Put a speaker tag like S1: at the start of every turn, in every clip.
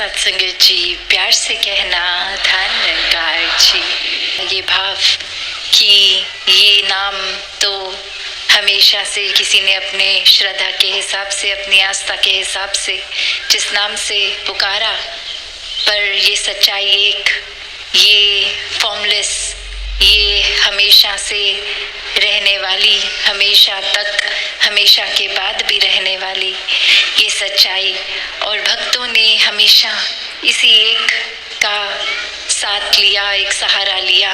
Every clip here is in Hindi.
S1: सत्संगत जी, प्यार से कहना धन्यकार जी। ये भाव कि ये नाम तो हमेशा से किसी ने अपने श्रद्धा के हिसाब से, अपनी आस्था के हिसाब से जिस नाम से पुकारा, पर ये सच्चाई एक, ये फॉर्मलेस, ये हमेशा से रहने वाली, हमेशा तक, हमेशा के बाद भी रहने वाली ये सच्चाई। और भक्तों ने हमेशा इसी एक का साथ लिया, एक सहारा लिया,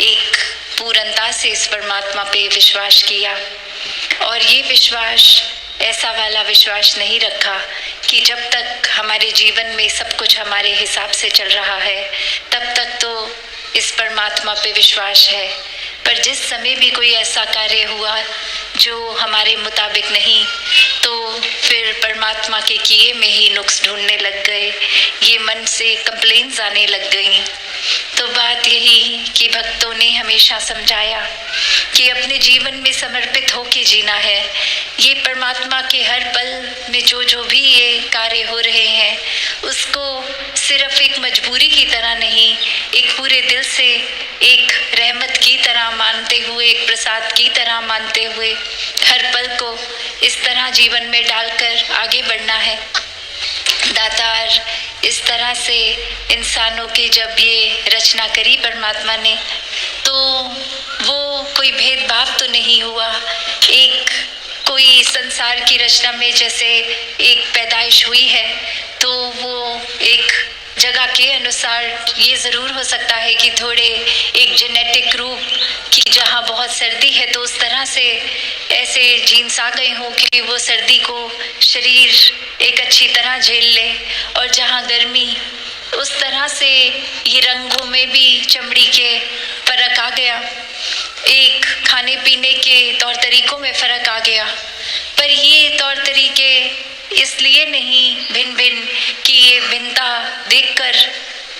S1: एक पूर्णता से इस परमात्मा पे विश्वास किया। और ये विश्वास ऐसा वाला विश्वास नहीं रखा कि जब तक हमारे जीवन में सब कुछ हमारे हिसाब से चल रहा है तब तक तो इस परमात्मा पे विश्वास है, पर जिस समय भी कोई ऐसा कार्य हुआ जो हमारे मुताबिक नहीं, तो फिर परमात्मा के किए में ही नुक्स ढूंढने लग गए, ये मन से कंप्लेंट्स आने लग गई। तो बात यही कि भक्तों ने हमेशा समझाया कि अपने जीवन में समर्पित होके जीना है। ये परमात्मा के हर पल में जो जो भी ये कार्य हो रहे हैं उसको सिर्फ एक मजबूरी की तरह नहीं, एक पूरे दिल से, एक रहमत की तरह मानते हुए, एक प्रसाद की तरह मानते हुए हर पल को इस तरह जीवन में डालकर आगे बढ़ना है। दातार इस तरह से इंसानों की जब ये रचना करी परमात्मा ने, तो वो कोई भेदभाव तो नहीं हुआ। एक कोई संसार की रचना में जैसे एक पैदाइश हुई है तो वो एक जगह के अनुसार ये ज़रूर हो सकता है कि थोड़े एक जेनेटिक रूप कि जहाँ बहुत सर्दी है तो उस तरह से ऐसे जीन्स आ गए हों कि वो सर्दी को शरीर एक अच्छी तरह झेल ले, और जहाँ गर्मी उस तरह से ये रंगों में भी चमड़ी के फर्क आ गया, एक खाने पीने के तौर तरीकों में फ़र्क आ गया। पर ये तौर तरीके इसलिए नहीं भिन्न भिन्न कि ये भिन्नता देखकर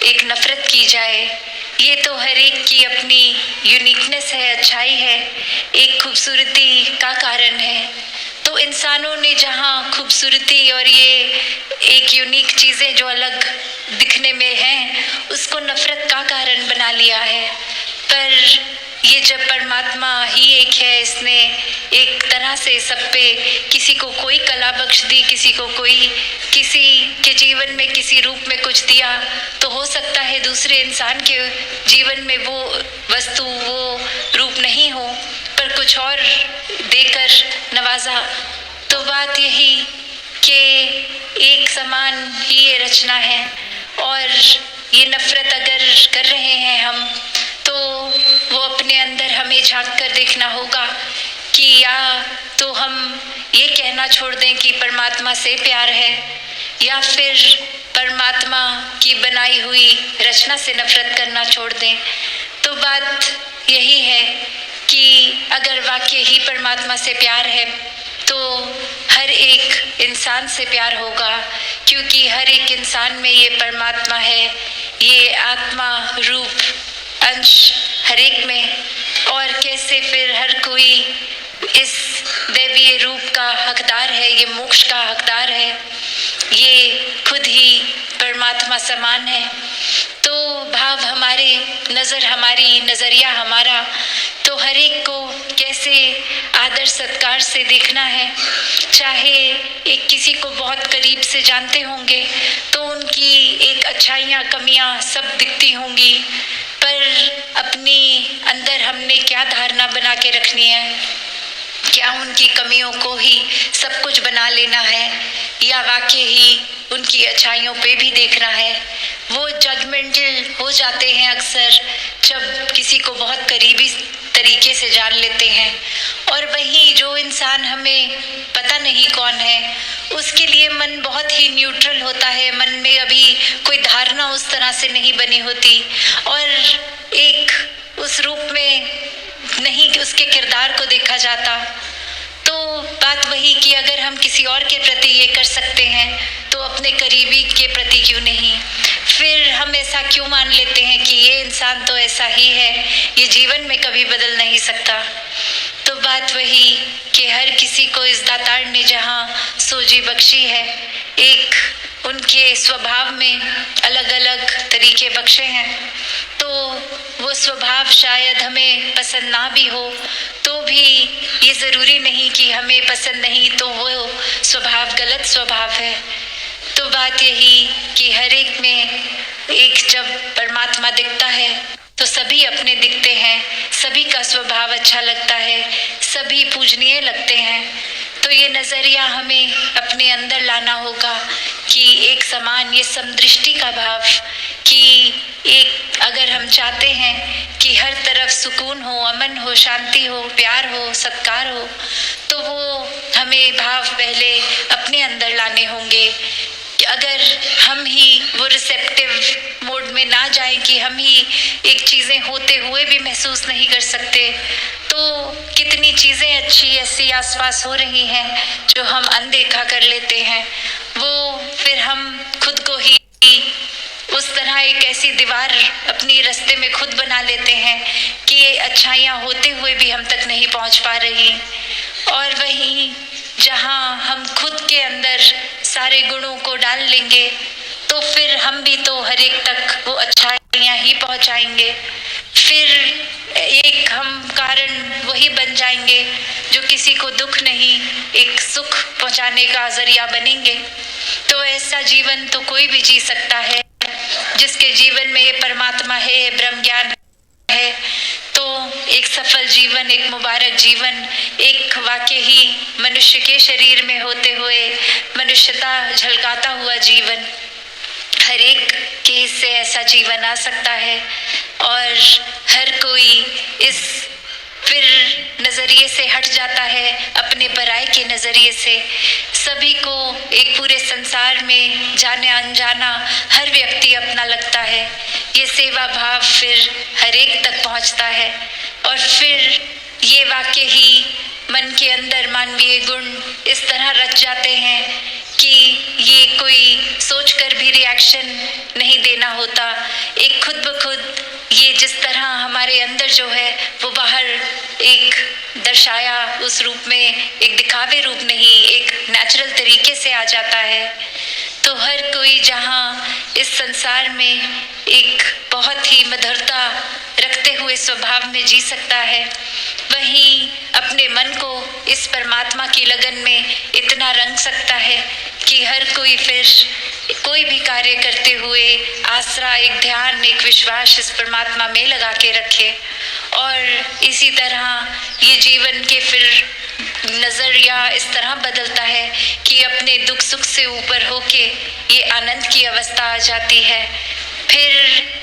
S1: एक नफरत की जाए, ये तो हर एक की अपनी यूनिकनेस है, अच्छाई है, एक खूबसूरती का कारण है। तो इंसानों ने जहाँ खूबसूरती और ये एक यूनिक चीज़ें जो अलग दिखने में हैं उसको नफरत का कारण बना लिया है। पर ये जब परमात्मा ही एक है, इसने एक तरह से सब पे किसी को कोई कला बख्श दी, किसी को कोई किसी के जीवन में किसी रूप में कुछ दिया, तो हो सकता है दूसरे इंसान के जीवन में वो वस्तु, वो रूप नहीं हो, पर कुछ और देकर नवाजा। तो बात यही कि एक समान ही ये रचना है, और ये नफरत अगर कर रहे हैं हम तो वो अपने अंदर हमें झांक कर देखना होगा कि या तो हम ये कहना छोड़ दें कि परमात्मा से प्यार है, या फिर परमात्मा की बनाई हुई रचना से नफरत करना छोड़ दें। तो बात यही है कि अगर वाकई ही परमात्मा से प्यार है तो हर एक इंसान से प्यार होगा, क्योंकि हर एक इंसान में ये परमात्मा है, ये आत्मा रूप अंश हर एक में। और कैसे फिर हर कोई इस दैवीय रूप का हकदार है, ये मोक्ष का हकदार है, ये खुद ही परमात्मा समान है। तो भाव हमारे, नज़र हमारी, नज़रिया हमारा, तो हर एक को कैसे आदर सत्कार से देखना है। चाहे एक किसी को बहुत करीब से जानते होंगे तो उनकी एक अच्छाइयाँ कमियाँ सब दिखती होंगी, पर अपनी अंदर हमने क्या धारणा बना के रखनी है, क्या उनकी कमियों को ही सब कुछ बना लेना है, या वाकई ही उनकी अच्छाइयों पे भी देखना है। वो जजमेंटल हो जाते हैं अक्सर जब किसी को बहुत करीबी तरीके से जान लेते हैं, और वहीं जो इंसान हमें पता नहीं कौन है उसके लिए मन बहुत ही न्यूट्रल होता है, मन में अभी कोई धारणा उस तरह से नहीं बनी होती, और एक उस रूप में नहीं उसके किरदार को देखा जाता। तो बात वही कि अगर हम किसी और के प्रति ये कर सकते हैं तो अपने करीबी के प्रति क्यों नहीं। फिर हम ऐसा क्यों मान लेते हैं कि ये इंसान तो ऐसा ही है, ये जीवन में कभी बदल नहीं सकता। तो बात वही कि हर किसी को इस दातार ने जहाँ सोजी बख्शी है, एक उनके स्वभाव में अलग अलग तरीके बख्शे हैं, तो वो स्वभाव शायद हमें पसंद ना भी हो, तो भी ये ज़रूरी नहीं कि हमें पसंद नहीं तो वो स्वभाव गलत स्वभाव है। तो बात यही कि हर एक में एक जब परमात्मा दिखता है तो सभी अपने दिखते हैं, सभी का स्वभाव अच्छा लगता है, सभी पूजनीय लगते हैं। तो ये नज़रिया हमें अपने अंदर लाना होगा कि एक समान, ये समदृष्टि का भाव, कि एक अगर हम चाहते हैं कि हर तरफ सुकून हो, अमन हो, शांति हो, प्यार हो, सत्कार हो, तो वो हमें भाव पहले अपने अंदर लाने होंगे। अगर हम ही वो रिसेप्टिव मोड में ना जाएं कि हम ही एक चीज़ें होते हुए भी महसूस नहीं कर सकते, तो कितनी चीज़ें अच्छी ऐसी आसपास हो रही हैं जो हम अनदेखा कर लेते हैं। वो फिर हम खुद को ही उस तरह एक ऐसी दीवार अपनी रास्ते में खुद बना लेते हैं कि अच्छाइयाँ होते हुए भी हम तक नहीं पहुँच पा रही। और वहीं जहाँ हम खुद के अंदर सारे गुणों को डाल लेंगे तो फिर हम भी तो हर एक तक वो अच्छाइयाँ ही पहुँचाएंगे। फिर एक हम कारण वही बन जाएंगे जो किसी को दुख नहीं, एक सुख पहुँचाने का जरिया बनेंगे। तो ऐसा जीवन तो कोई भी जी सकता है जिसके जीवन में ये परमात्मा है, ब्रह्म ज्ञान है। तो एक सफल जीवन, एक मुबारक जीवन, एक वाकई ही मनुष्य के शरीर में होते हुए मनुष्यता झलकाता हुआ जीवन, हर एक के हिस्से ऐसा जीवन आ सकता है। और हर कोई इस फिर नज़रिए से हट जाता है, अपने पराये के नज़रिए से। सभी को एक पूरे संसार में जाने अनजाना हर व्यक्ति अपना लगता है। ये सेवा भाव फिर हर एक तक पहुंचता है और फिर ये वाकई ही मन के अंदर मानवीय गुण इस तरह रच जाते हैं कि ये कोई सोचकर भी रिएक्शन नहीं देना होता। एक खुद ब खुद ये जिस तरह हमारे अंदर जो है वो बाहर एक दर्शाया उस रूप में, एक दिखावे रूप नहीं, एक नेचुरल तरीके से आ जाता है। तो हर कोई जहाँ इस संसार में एक बहुत ही मधुरता रखते हुए स्वभाव में जी सकता है, वहीं अपने मन को इस परमात्मा की लगन में इतना रंग सकता है कि हर कोई फिर कोई भी कार्य करते हुए आसरा, एक ध्यान, एक विश्वास इस परमात्मा में लगा के रखे। और इसी तरह ये जीवन के फिर नज़रिया इस तरह बदलता है कि अपने दुख सुख से ऊपर होके ये आनंद की अवस्था आ जाती है। फिर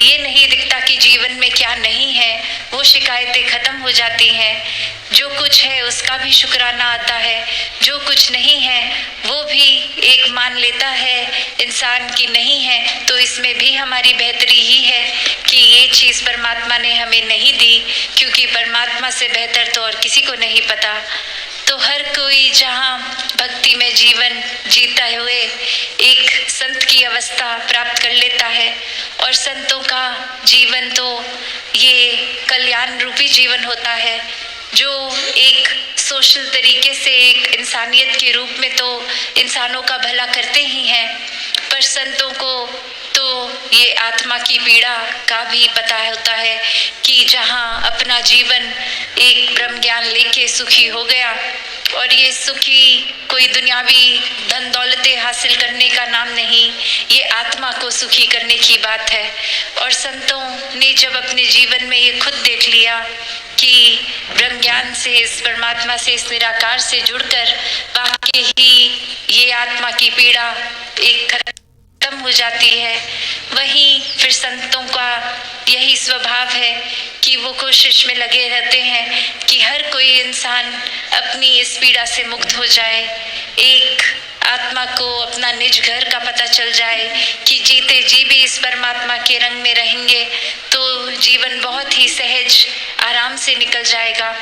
S1: ये नहीं दिखता कि जीवन में क्या नहीं है, वो शिकायतें ख़त्म हो जाती हैं। जो कुछ है उसका भी शुक्राना आता है, जो कुछ नहीं है वो भी एक मान लेता है इंसान की नहीं है तो इसमें भी हमारी बेहतरी ही है कि ये चीज़ परमात्मा ने हमें नहीं दी, क्योंकि परमात्मा से बेहतर तो और किसी को नहीं पता। तो हर कोई जहाँ भक्ति में जीवन जीता हुए एक संत की अवस्था प्राप्त कर लेता है। और संतों का जीवन तो ये कल्याण रूपी जीवन होता है, जो एक सोशल तरीके से एक इंसानियत के रूप में तो इंसानों का भला करते ही हैं, पर संतों को तो ये आत्मा की पीड़ा का भी पता होता है कि जहाँ अपना जीवन एक ब्रह्म ज्ञान लेके सुखी हो गया, और ये सुखी कोई दुनियावी धन दौलतें हासिल करने का नाम नहीं, ये आत्मा को सुखी करने की बात है। और संतों ने जब अपने जीवन में ये खुद देख लिया कि ब्रह्म ज्ञान से, इस परमात्मा से, इस निराकार से जुड़कर वाकई ही ये आत्मा की पीड़ा एक खत्म हो जाती है, वहीं फिर संतों का यही स्वभाव है कि वो कोशिश में लगे रहते हैं कि हर कोई इंसान अपनी इस पीड़ा से मुक्त हो जाए, एक आत्मा को अपना निज घर का पता चल जाए कि जीते जी भी इस परमात्मा के रंग में रहेंगे तो जीवन बहुत ही सहज आराम से निकल जाएगा।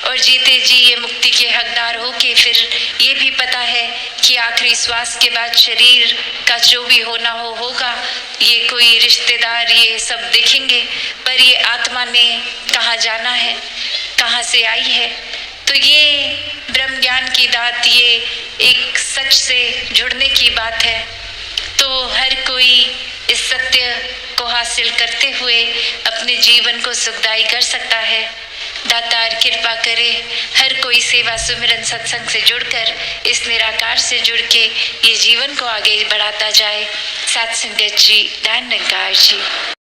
S1: और जीते जी ये मुक्ति के हकदार हो के फिर ये भी पता है कि आखिरी श्वास के बाद शरीर का जो भी होना हो होगा, ये कोई रिश्तेदार ये सब देखेंगे, पर ये आत्मा ने कहाँ जाना है, कहाँ से आई है। तो ये ब्रह्म ज्ञान की दात, ये एक सच से जुड़ने की बात है। तो हर कोई इस सत्य को हासिल करते हुए अपने जीवन को सुखदायी कर सकता है। दातार कृपा करे हर कोई सेवा सुमिरन सत्संग से जुड़कर इस निराकार से जुड़ के ये जीवन को आगे बढ़ाता जाए। सत्संगत जी, धन निरंकार जी।